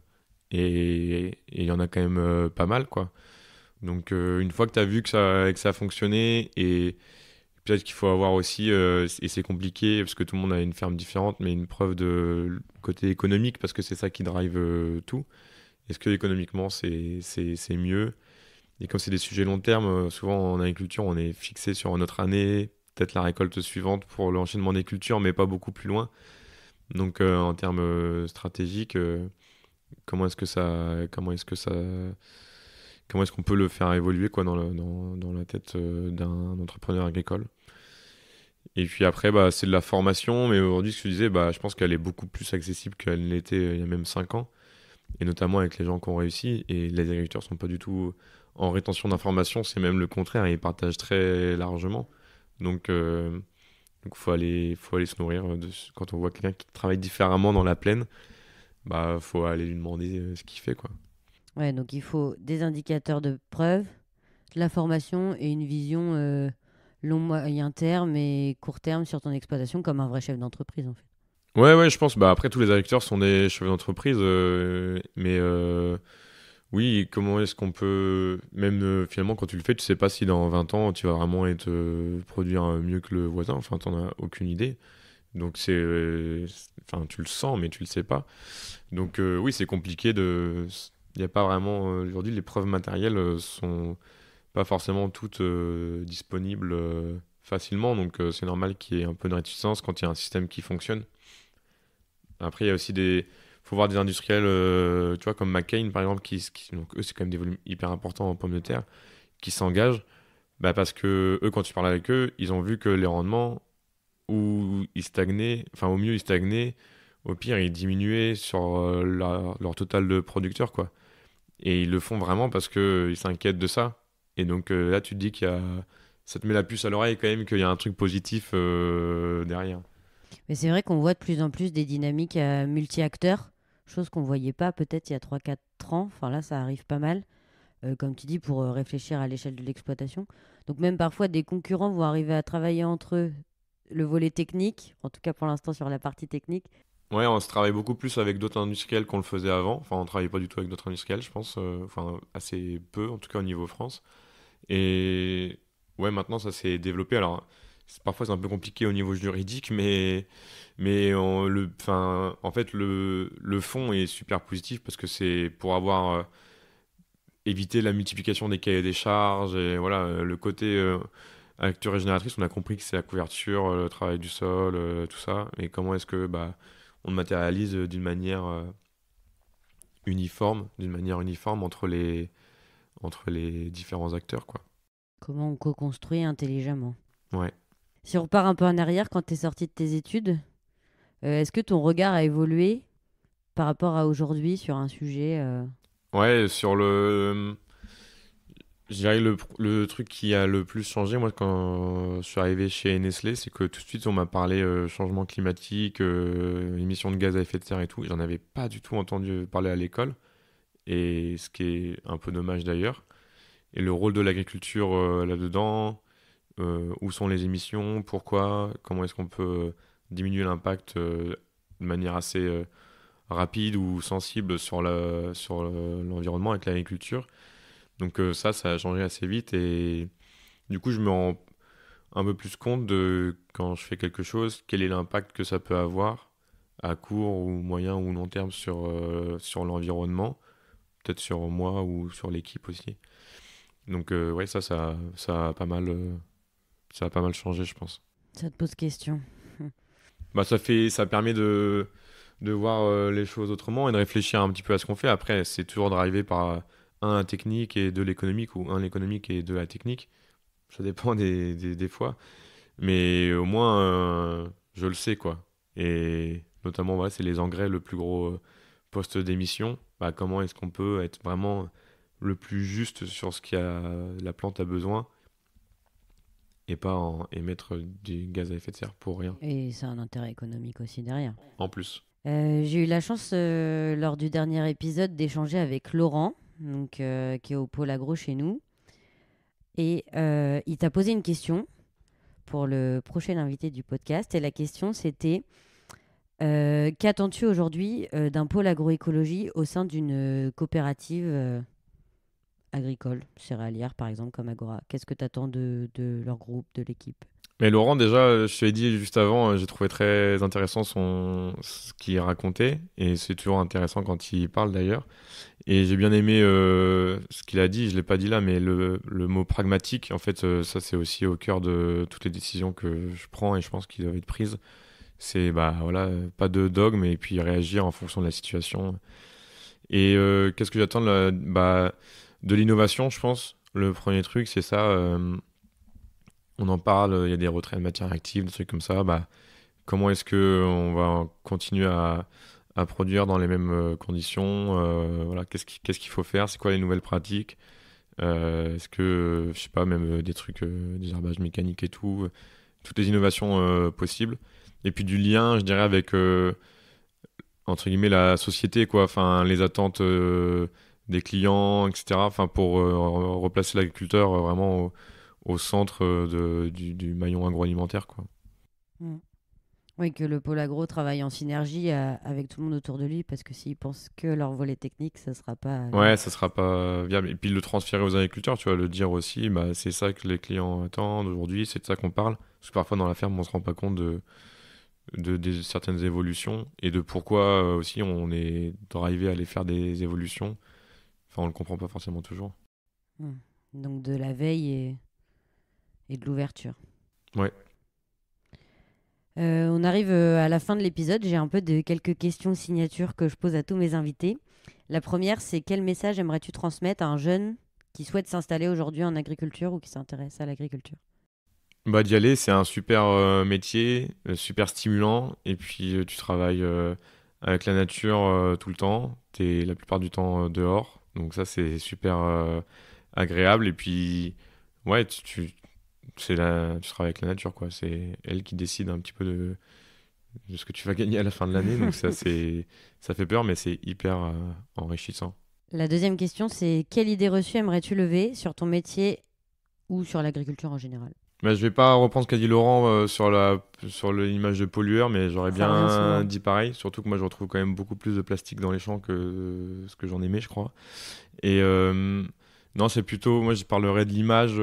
Et il y en a quand même pas mal, quoi. Donc, une fois que tu as vu que ça a fonctionné, et peut-être qu'il faut avoir aussi, et c'est compliqué parce que tout le monde a une ferme différente, mais une preuve de côté économique, parce que c'est ça qui drive tout. Est-ce que économiquement c'est mieux? Et comme c'est des sujets long terme, souvent en agriculture, on est fixé sur notre année, peut-être la récolte suivante pour l'enchaînement des cultures, mais pas beaucoup plus loin. Donc, en termes stratégiques, comment est-ce qu'on peut le faire évoluer, quoi, dans la tête d'un entrepreneur agricole? Et puis après, bah, c'est de la formation, mais aujourd'hui, ce que je disais, bah, je pense qu'elle est beaucoup plus accessible qu'elle l'était il y a même 5 ans, et notamment avec les gens qui ont réussi. Et les agriculteurs sont pas du tout en rétention d'informations, c'est même le contraire, ils partagent très largement. Donc, faut aller se nourrir quand on voit quelqu'un qui travaille différemment dans la plaine, bah, faut aller lui demander ce qu'il fait, quoi. Ouais, donc il faut des indicateurs de preuve, de la formation et une vision long, moyen terme et court terme sur ton exploitation comme un vrai chef d'entreprise en fait. Ouais, ouais, je pense. Bah, après, tous les agriculteurs sont des chefs d'entreprise, mais oui, comment est-ce qu'on peut, même finalement, quand tu le fais, tu sais pas si dans 20 ans, tu vas vraiment être produire mieux que le voisin. Enfin, t'en as aucune idée. Donc, enfin, tu le sens, mais tu le sais pas. Donc, oui, c'est compliqué de. Il n'y a pas vraiment. Aujourd'hui, les preuves matérielles sont pas forcément toutes disponibles facilement. Donc, c'est normal qu'il y ait un peu de réticence quand il y a un système qui fonctionne. Après, il y a aussi faut voir des industriels, tu vois, comme McCain, par exemple, donc eux, c'est quand même des volumes hyper importants en pommes de terre, qui s'engagent, bah, parce que eux, quand tu parles avec eux, ils ont vu que les rendements, où ils stagnaient, enfin, au mieux, ils stagnaient, au pire, ils diminuaient sur leur total de producteurs, quoi. Et ils le font vraiment parce qu'ils s'inquiètent de ça. Et donc, là, tu te dis ça te met la puce à l'oreille quand même qu'il y a un truc positif derrière. Mais c'est vrai qu'on voit de plus en plus des dynamiques multi-acteurs, chose qu'on voyait pas peut-être il y a 3 4 ans. Enfin là, ça arrive pas mal, comme tu dis, pour réfléchir à l'échelle de l'exploitation. Donc même parfois, des concurrents vont arriver à travailler entre eux le volet technique, en tout cas pour l'instant sur la partie technique. Ouais, on se travaille beaucoup plus avec d'autres industriels qu'on le faisait avant. Enfin, on travaillait pas du tout avec d'autres industriels, je pense. Enfin, assez peu, en tout cas au niveau France. Et ouais, maintenant ça s'est développé. Alors, parfois c'est un peu compliqué au niveau juridique, enfin, en fait, le fond est super positif parce que c'est pour avoir évité la multiplication des cahiers des charges. Et voilà, le côté agriculture régénératrice, on a compris que c'est la couverture, le travail du sol, tout ça. Et comment est-ce que bah, on le matérialise d'une manière uniforme entre les différents acteurs, quoi. Comment on co-construit intelligemment. Ouais. Si on repart un peu en arrière, quand tu es sorti de tes études, est-ce que ton regard a évolué par rapport à aujourd'hui sur un sujet Ouais, je dirais le truc qui a le plus changé, moi, quand je suis arrivé chez Nestlé, c'est que tout de suite, on m'a parlé changement climatique, émissions de gaz à effet de serre et tout. J'en avais pas du tout entendu parler à l'école, et ce qui est un peu dommage d'ailleurs. Et le rôle de l'agriculture là-dedans, où sont les émissions, pourquoi, comment est-ce qu'on peut diminuer l'impact de manière assez rapide ou sensible sur l'environnement avec l'agriculture. Donc ça a changé assez vite, et du coup je me rends un peu plus compte de quand je fais quelque chose, quel est l'impact que ça peut avoir à court ou moyen ou long terme sur l'environnement, peut-être sur moi ou sur l'équipe aussi. Donc ouais, ça ça a pas mal changé, je pense. Ça te pose question. Bah, ça permet de voir les choses autrement et de réfléchir un petit peu à ce qu'on fait. Après, c'est toujours drivé par la technique et de l'économique ou l'économique et de la technique. Ça dépend des fois. Mais au moins, je le sais, quoi. Et notamment, voilà, c'est les engrais, le plus gros poste d'émission. Bah, comment est-ce qu'on peut être vraiment le plus juste sur ce la plante a besoin et pas émettre du gaz à effet de serre pour rien, Et c'est un intérêt économique aussi derrière. en plus. J'ai eu la chance, lors du dernier épisode, d'échanger avec Laurent, donc, qui est au pôle agro chez nous. Et il t'a posé une question pour le prochain invité du podcast. Et la question, c'était qu'attends-tu aujourd'hui d'un pôle agroécologie au sein d'une coopérative agricole, céréalière par exemple, comme Agora? Qu'est-ce que tu attends de leur groupe, de l'équipe? Mais Laurent, déjà, je te l'ai dit juste avant, j'ai trouvé très intéressant ce qu'il racontait, et c'est toujours intéressant quand il parle d'ailleurs. Et j'ai bien aimé ce qu'il a dit, je ne l'ai pas dit là, mais le mot pragmatique, en fait, ça c'est aussi au cœur de toutes les décisions que je prends, et je pense qu'ils doivent être prises. C'est, bah voilà, pas de dogme, et puis réagir en fonction de la situation. Et qu'est-ce que j'attends de l'innovation, je pense. Le premier truc, c'est ça. On en parle, il y a des retraits de matières actives, des trucs comme ça. Bah, comment est-ce que on va continuer à produire dans les mêmes conditions? Voilà, qu'est-ce qu'il faut faire? C'est quoi les nouvelles pratiques? Est-ce que, je sais pas, même des trucs, des herbages mécaniques et tout, toutes les innovations possibles. Et puis du lien, je dirais, avec entre guillemets la société, quoi. Enfin, les attentes des clients, etc. Enfin, pour replacer l'agriculteur vraiment au centre du maillon agroalimentaire, quoi. Mm. Oui, que le pôle agro travaille en synergie avec tout le monde autour de lui, parce que s'ils pensent que leur volet technique, ça ne sera pas Ouais, viable. ça sera pas viable. Et puis le transférer aux agriculteurs, tu vois, le dire aussi, bah, c'est ça que les clients attendent aujourd'hui, c'est de ça qu'on parle. Parce que parfois dans la ferme, on se rend pas compte de certaines évolutions et de pourquoi aussi on est drivé à aller faire des évolutions. Enfin, on le comprend pas forcément toujours. Mm. Donc de la veille et de l'ouverture. Ouais. On arrive à la fin de l'épisode. J'ai un peu de quelques questions signatures que je pose à tous mes invités. La première, c'est quel message aimerais-tu transmettre à un jeune qui souhaite s'installer aujourd'hui en agriculture ou qui s'intéresse à l'agriculture? Bah, d'y aller, c'est un super métier, super stimulant. Et puis, tu travailles avec la nature tout le temps. Tu es la plupart du temps dehors. Donc, ça, c'est super agréable. Et puis, ouais, tu travailles avec la nature, quoi. C'est elle qui décide un petit peu de ce que tu vas gagner à la fin de l'année. Donc, ça fait peur, mais c'est hyper enrichissant. La deuxième question, c'est quelle idée reçue aimerais-tu lever sur ton métier ou sur l'agriculture en général? Bah, je vais pas reprendre ce qu'a dit Laurent sur l'image de pollueur, mais j'aurais Ça revient bien souvent. dit pareil. Surtout que moi, je retrouve quand même beaucoup plus de plastique dans les champs que ce que j'en aimais, je crois. Et non, c'est plutôt, moi, je parlerais de l'image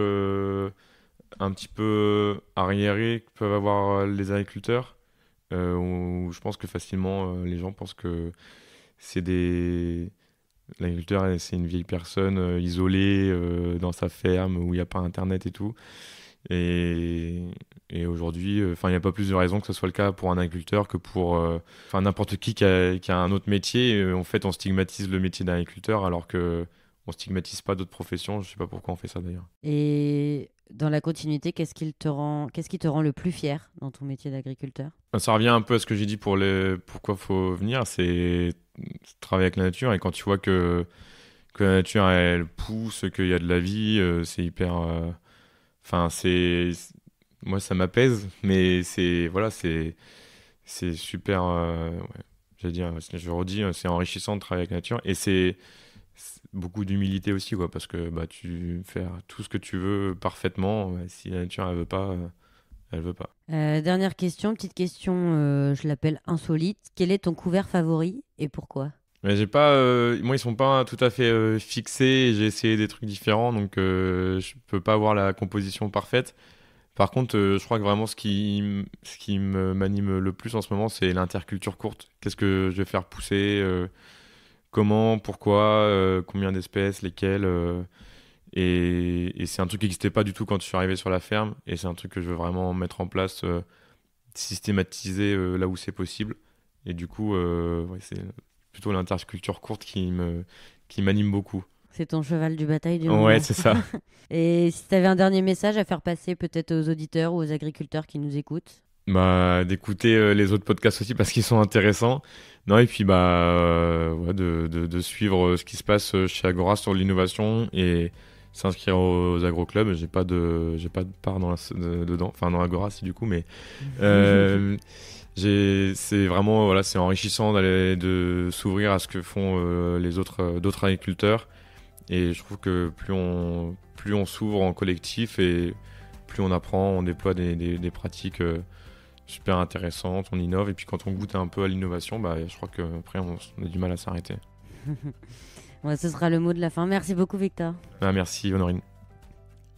un petit peu arriérée que peuvent avoir les agriculteurs, où je pense que facilement, les gens pensent que c'est des... L'agriculteur, c'est une vieille personne isolée dans sa ferme où il n'y a pas Internet et tout. Et, et aujourd'hui, enfin, il n'y a pas plus de raison que ce soit le cas pour un agriculteur que pour enfin, n'importe qui a un autre métier. En fait, on stigmatise le métier d'agriculteur alors que on stigmatise pas d'autres professions. Je sais pas pourquoi on fait ça d'ailleurs. Et dans la continuité, qu'est-ce qui te rend le plus fier dans ton métier d'agriculteur? Enfin, ça revient un peu à ce que j'ai dit pour pourquoi faut venir, c'est travailler avec la nature et quand tu vois que la nature elle pousse, qu'il y a de la vie, c'est hyper. Enfin, moi ça m'apaise, mais c'est voilà, c'est super. Ouais, j'allais dire, je redis, c'est enrichissant de travailler avec la nature et c'est beaucoup d'humilité aussi, quoi, parce que bah tu fais tout ce que tu veux parfaitement. Ouais, si la nature elle veut pas, elle veut pas. Dernière question, petite question, je l'appelle insolite. Quel est ton couvert favori et pourquoi? Mais j'ai pas, moi ils sont pas tout à fait fixés. J'ai essayé des trucs différents, donc je peux pas avoir la composition parfaite. Par contre, je crois que vraiment m'anime le plus en ce moment, c'est l'interculture courte. Qu'est-ce que je vais faire pousser, comment, pourquoi, combien d'espèces, lesquelles. Et c'est un truc qui n'existait pas du tout quand je suis arrivé sur la ferme. Et c'est un truc que je veux vraiment mettre en place, systématiser là où c'est possible. Et du coup, ouais, c'est plutôt l'interculture courte qui m'anime beaucoup. C'est ton cheval du bataille du Ouais, moment. c'est ça. Et si tu avais un dernier message à faire passer peut-être aux auditeurs ou aux agriculteurs qui nous écoutent? Bah, d'écouter les autres podcasts aussi parce qu'ils sont intéressants. Non, et puis ouais, de suivre ce qui se passe chez Agora sur l'innovation et s'inscrire aux agroclubs. J'ai pas de part dedans, enfin dans Agora si du coup, mais euh, c'est vraiment voilà, c'est enrichissant de s'ouvrir à ce que font les autres d'autres agriculteurs. Et je trouve que plus on s'ouvre en collectif et plus on apprend, on déploie des pratiques super intéressantes, on innove. Et puis quand on goûte un peu à l'innovation, bah, je crois qu'après on a du mal à s'arrêter. Ouais, ce sera le mot de la fin. Merci beaucoup, Victor. Ah, merci Honorine.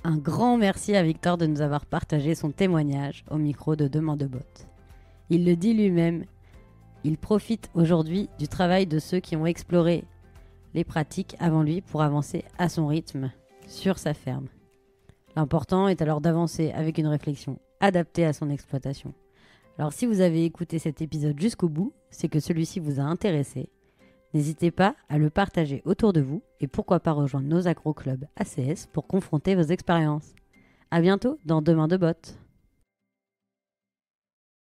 Un grand merci à Victor de nous avoir partagé son témoignage au micro de Demain de Bottes. Il le dit lui-même, il profite aujourd'hui du travail de ceux qui ont exploré les pratiques avant lui pour avancer à son rythme sur sa ferme. L'important est alors d'avancer avec une réflexion adaptée à son exploitation. Alors si vous avez écouté cet épisode jusqu'au bout, c'est que celui-ci vous a intéressé. N'hésitez pas à le partager autour de vous et pourquoi pas rejoindre nos agroclubs ACS pour confronter vos expériences. À bientôt dans Demain de Bottes.